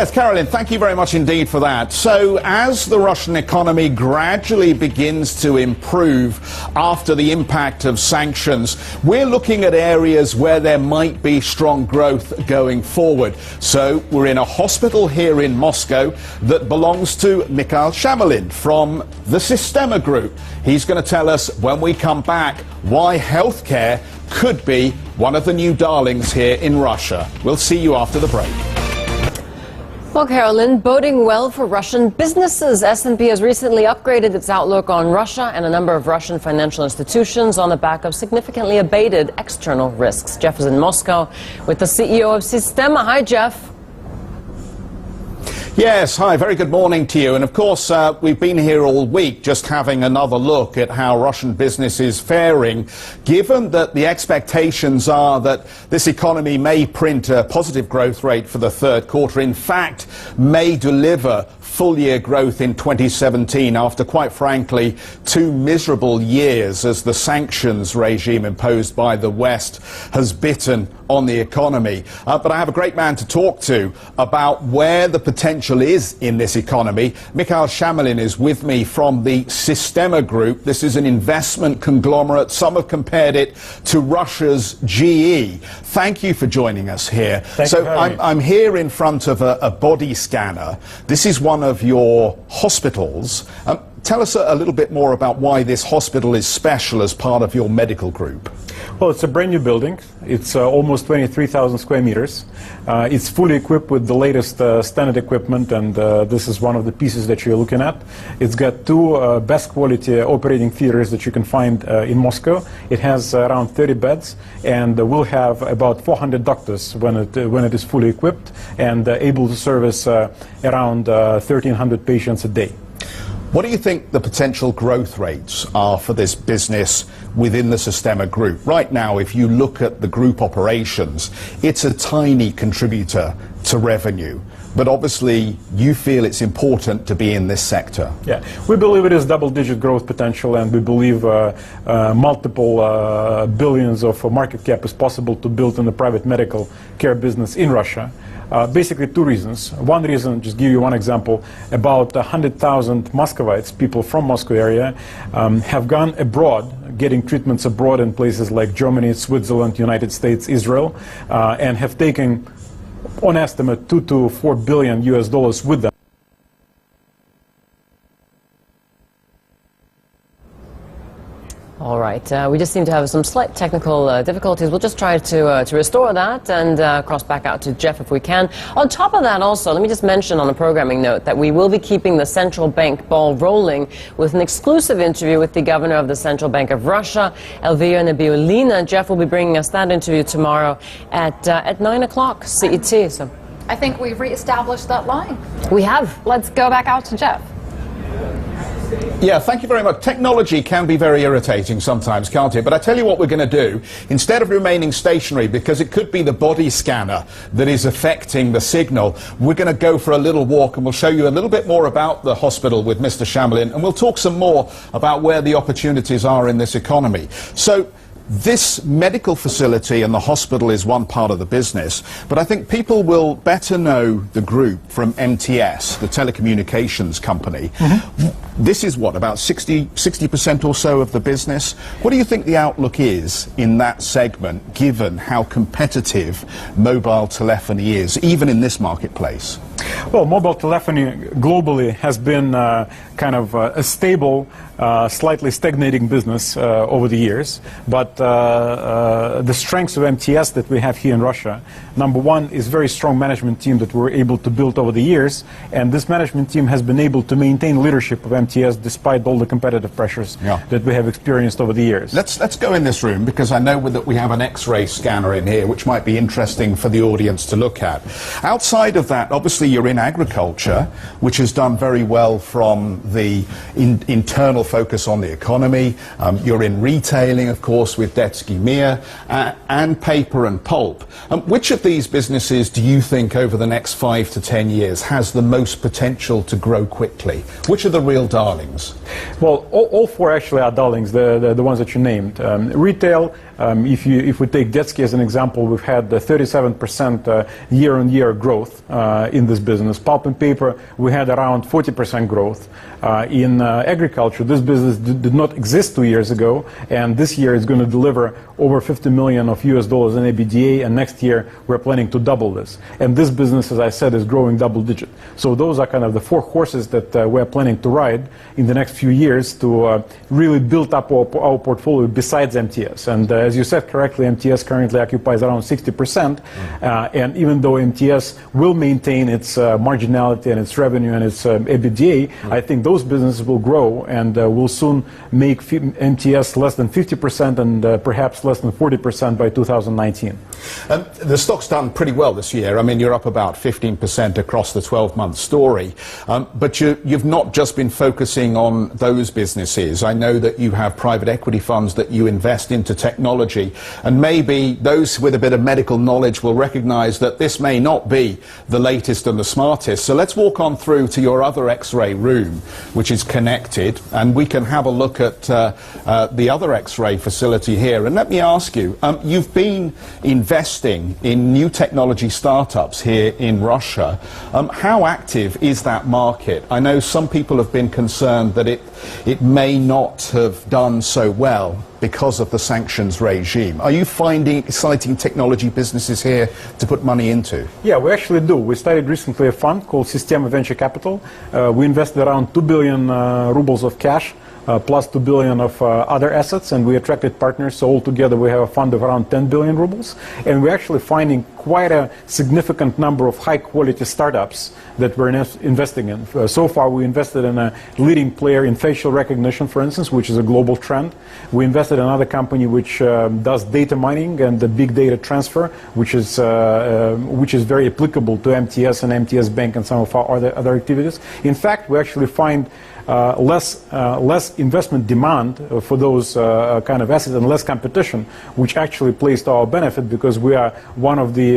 Yes, Carolyn, thank you very much indeed for that. So, as the Russian economy gradually begins to improve after the impact of sanctions, we're looking at areas where there might be strong growth going forward. So, we're in a hospital here in Moscow that belongs to Mihail Shamaolin from the Sistema Group. He's going to tell us when we come back why healthcare could be one of the new darlings here in Russia. We'll see you after the break. Well, Carolyn, boding well for Russian businesses. S&P has recently upgraded its outlook on Russia and a number of Russian financial institutions on the back of significantly abated external risks. Jeff is in Moscow with the CEO of Sistema. Hi, Jeff. Yes, hi, very good morning to you. And of course, we've been here all week just having another look at how Russian business is faring, given that the expectations are that this economy may print a positive growth rate for the third quarter, in fact, may deliver full-year growth in 2017 after, quite frankly, 2 miserable years as the sanctions regime imposed by the West has bitten on the economy. But I have a great man to talk to about where the potential is in this economy. Mihail Shamaolin is with me from the Sistema Group. This is an investment conglomerate. Some have compared it to Russia's GE. Thank you for joining us here. So I'm here in front of a body scanner. This is one of your hospitals. Tell us a little bit more about why this hospital is special as part of your medical group. Well, it's a brand new building. It's almost 23,000 square meters. It's fully equipped with the latest standard equipment, and this is one of the pieces that you're looking at. It's got 2 best quality operating theaters that you can find in Moscow. It has around 30 beds, and we'll have about 400 doctors when it is fully equipped and able to service around 1,300 patients a day. What do you think the potential growth rates are for this business within the Sistema Group? Right now, if you look at the group operations, it's a tiny contributor to revenue. But obviously, you feel it's important to be in this sector. Yeah, we believe it is double-digit growth potential, and we believe multiple billions of market cap is possible to build in the private medical care business in Russia. Basically 2 reasons. One reason, just give you one example, about 100,000 Muscovites, people from Moscow area, have gone abroad, getting treatments abroad in places like Germany, Switzerland, United States, Israel, and have taken, on estimate, 2 to 4 billion US dollars with them. All right, we just seem to have some slight technical difficulties. We'll just try to restore that and cross back out to Jeff if we can. On top of that also, let me just mention on a programming note that we will be keeping the central bank ball rolling with an exclusive interview with the governor of the Central Bank of Russia, Elvira Nabiullina. Jeff will be bringing us that interview tomorrow at 9 o'clock CET. So I think we've reestablished that line. we have. Let's go back out to Jeff. Yeah, thank you very much. Technology can be very irritating sometimes, can't it? But I tell you what we're going to do. Instead of remaining stationary, because it could be the body scanner that is affecting the signal, we're going to go for a little walk, and we'll show you a little bit more about the hospital with Mr. Shamaolin, and we'll talk some more about where the opportunities are in this economy. So, this medical facility and the hospital is one part of the business, but I think people will better know the group from MTS, the telecommunications company. This is what, about 60% or so of the business? What do you think the outlook is in that segment, given how competitive mobile telephony is, even in this marketplace? Well, mobile telephony globally has been kind of a stable, slightly stagnating business over the years. But the strengths of MTS that we have here in Russia, number one is very strong management team that we're able to build over the years. And this management team has been able to maintain leadership of MTS despite all the competitive pressures that we have experienced over the years. Let's go in this room, because I know that we have an X-ray scanner in here, which might be interesting for the audience to look at. Outside of that, obviously you're in agriculture, which has done very well from the internal focus on the economy. You're in retailing, of course, with Detsky Mir, and paper and pulp. Which of these businesses do you think over the next 5 to 10 years has the most potential to grow quickly? Which are the real darlings? Well, all 4 actually are darlings, the ones that you named. Retail, If we take Detsky as an example, we've had 37% year-on-year growth in this business. Pulp and paper, we had around 40% growth. In agriculture, this business did not exist 2 years ago, and this year it's going to deliver over $50 million of US dollars in EBITDA, and next year we're planning to double this. And this business, as I said, is growing double-digit. So those are kind of the 4 horses that we're planning to ride in the next few years to really build up our portfolio besides MTS. And as you said correctly, MTS currently occupies around 60%, and even though MTS will maintain its marginality and its revenue and its EBITDA, I think those businesses will grow and will soon make MTS less than 50% and perhaps less than 40% by 2019. The stock's done pretty well this year. I mean, you're up about 15% across the 12-month story. But you've not just been focusing on those businesses. I know that you have private equity funds that you invest into technology. And maybe those with a bit of medical knowledge will recognize that this may not be the latest and the smartest. So let's walk on through to your other X-ray room, which is connected. And we can have a look at the other X-ray facility here. And let me ask you, you've been investing in new technology startups here in Russia. How active is that market? I know some people have been concerned that it may not have done so well because of the sanctions regime. Are you finding exciting technology businesses here to put money into? Yeah, we actually do. We started recently a fund called Sistema Venture Capital. We invested around 2 billion rubles of cash, plus 2 billion of other assets, and we attracted partners. So altogether we have a fund of around 10 billion rubles. And we're actually finding quite a significant number of high-quality startups that we're investing in. So far we invested in a leading player in facial recognition, for instance, which is a global trend. We invested in another company which does data mining and the big data transfer, which is very applicable to MTS and MTS Bank and some of our other activities. In fact, we actually find less investment demand for those kind of assets and less competition, which actually plays to our benefit because we are one of the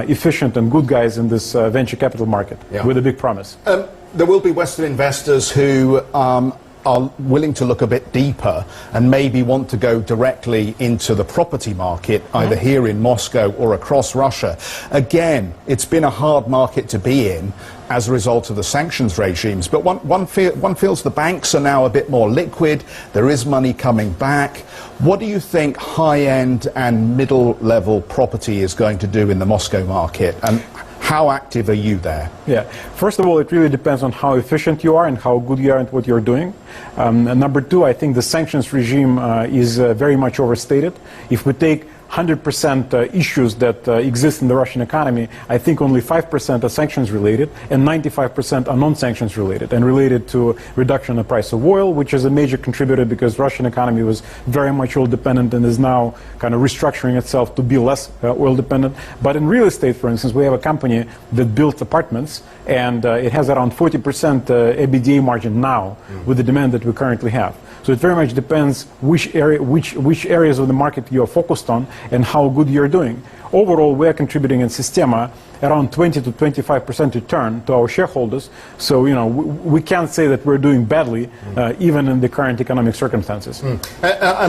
efficient and good guys in this venture capital market with a big promise. There will be Western investors who are willing to look a bit deeper and maybe want to go directly into the property market, either here in Moscow or across Russia. Again, it's been a hard market to be in as a result of the sanctions regimes, but one feels the banks are now a bit more liquid, there is money coming back. What do you think high-end and middle-level property is going to do in the Moscow market, and how active are you there? Yeah, first of all, it really depends on how efficient you are and how good you are at what you're doing. And number two, I think the sanctions regime is very much overstated. If we take 100% issues that exist in the Russian economy, I think only 5% are sanctions related and 95% are non-sanctions related and related to reduction in the price of oil, which is a major contributor because the Russian economy was very much oil dependent and is now kind of restructuring itself to be less oil dependent. But in real estate, for instance, we have a company that builds apartments and it has around 40% EBITDA margin now with the demand that we currently have. So it very much depends which areas of the market you are focused on and how good you're doing. Overall, we are contributing in Sistema around 20 to 25% return to our shareholders. So, you know, we can't say that we're doing badly, even in the current economic circumstances. And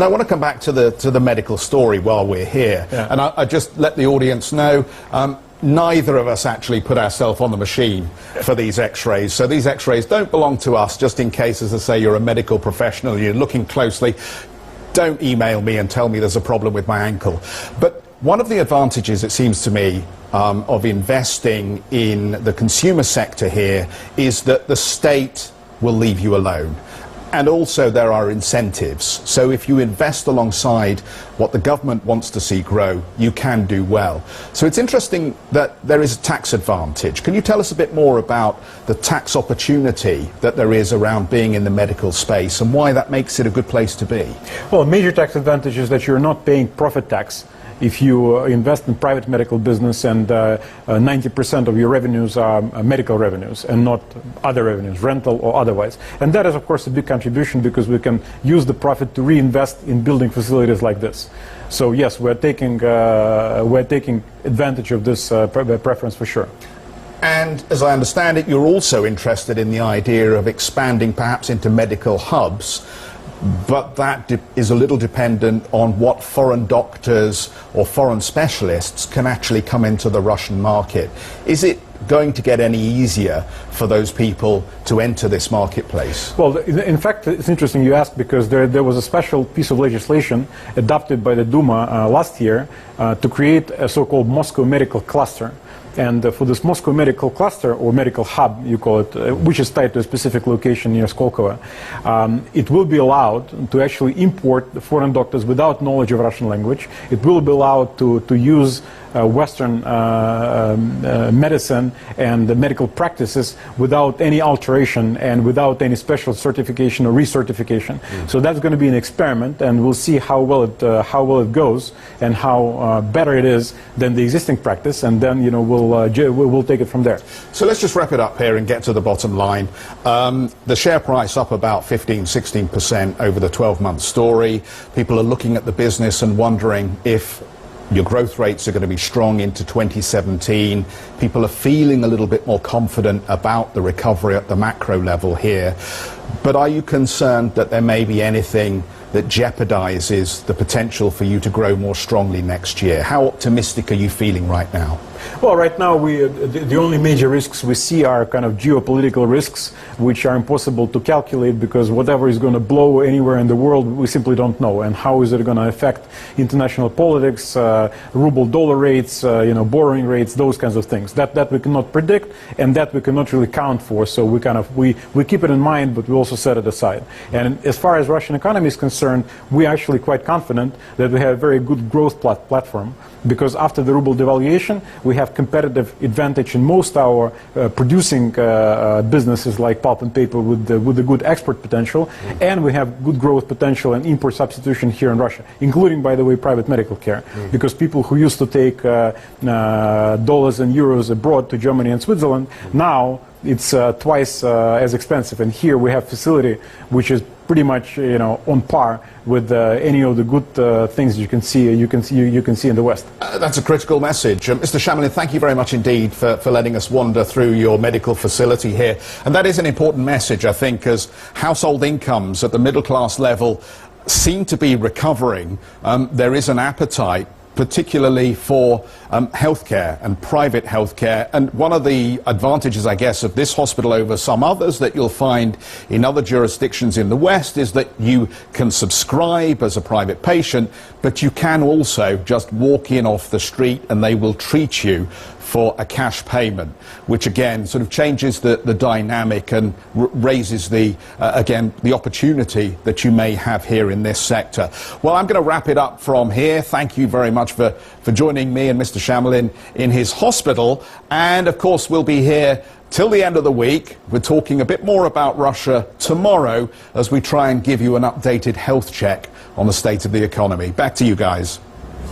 I want to come back to the medical story while we're here. Yeah. And I just let the audience know, neither of us actually put ourselves on the machine for these X-rays. So these X-rays don't belong to us, just in case, as I say, you're a medical professional, you're looking closely. Don't email me and tell me there's a problem with my ankle. But one of the advantages, it seems to me, of investing in the consumer sector here is that the state will leave you alone. And also there are incentives. So if you invest alongside what the government wants to see grow, you can do well. So it's interesting that there is a tax advantage. Can you tell us a bit more about the tax opportunity that there is around being in the medical space and why that makes it a good place to be? Well, a major tax advantage is that you're not paying profit tax if you invest in private medical business and 90% of your revenues are medical revenues and not other revenues, rental or otherwise. And that is, of course, a big contribution because we can use the profit to reinvest in building facilities like this. So yes, we're taking advantage of this preference for sure. And as I understand it, you're also interested in the idea of expanding perhaps into medical hubs. but that is a little dependent on what foreign doctors or foreign specialists can actually come into the Russian market. Is it going to get any easier for those people to enter this marketplace? Well, in fact, it's interesting you ask, because there was a special piece of legislation adopted by the Duma last year to create a so-called Moscow medical cluster. And for this Moscow medical cluster, or medical hub, you call it, which is tied to a specific location near Skolkovo, it will be allowed to actually import foreign doctors without knowledge of Russian language. It will be allowed to use Western medicine and the medical practices without any alteration and without any special certification or recertification. So that's going to be an experiment, and we'll see how well it goes and how better it is than the existing practice, and then we'll take it from there. So let's just wrap it up here and get to the bottom line. The share price up about 15-16% over the 12-month story. People are looking at the business and wondering if your growth rates are going to be strong into 2017. People are feeling a little bit more confident about the recovery at the macro level here. But are you concerned that there may be anything that jeopardizes the potential for you to grow more strongly next year? How optimistic are you feeling right now? Well, right now the only major risks we see are kind of geopolitical risks, which are impossible to calculate, because whatever is going to blow anywhere in the world, we simply don't know. And how is it going to affect international politics, ruble-dollar rates, borrowing rates, those kinds of things. That we cannot predict, and that we cannot really count for. So we keep it in mind, but we also set it aside. And as far as Russian economy is concerned, we're actually quite confident that we have a very good growth platform, because after the ruble devaluation, we have competitive advantage in most our producing businesses like pulp and paper with a good export potential, and we have good growth potential and import substitution here in Russia, including, by the way, private medical care, because people who used to take dollars and euros abroad to Germany and Switzerland, now it's twice as expensive, and here we have facility which is pretty much on par with any of the good things you can see in the West. That's a critical message. Mr. Shamolin, thank you very much indeed for letting us wander through your medical facility here. And that is an important message, I think, as household incomes at the middle class level seem to be recovering. There is an appetite, particularly for healthcare and private healthcare. And one of the advantages, I guess, of this hospital over some others that you'll find in other jurisdictions in the West is that you can subscribe as a private patient, but you can also just walk in off the street and they will treat you for a cash payment, which again sort of changes the dynamic and raises the opportunity that you may have here in this sector. Well, I'm going to wrap it up from here. Thank you very much for joining me and Mr. Shamolin in his hospital. And of course, we'll be here till the end of the week. We're talking a bit more about Russia tomorrow as we try and give you an updated health check on the state of the economy. Back to you guys.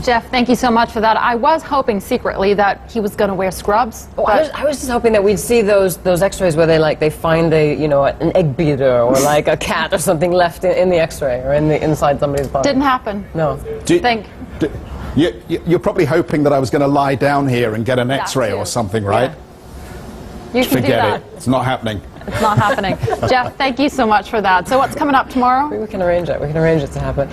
Jeff, thank you so much for that. I was hoping secretly that he was going to wear scrubs. Oh, I was just hoping that we'd see those X-rays where they find an egg beater or like a cat or something left in the X-ray or inside somebody's body. Didn't happen. No. You're probably hoping that I was going to lie down here and get an X-ray or something, right? Yeah. You can Forget do that. it. It's not happening. It's not happening. Jeff, thank you so much for that. So what's coming up tomorrow? We can arrange it. We can arrange it to happen.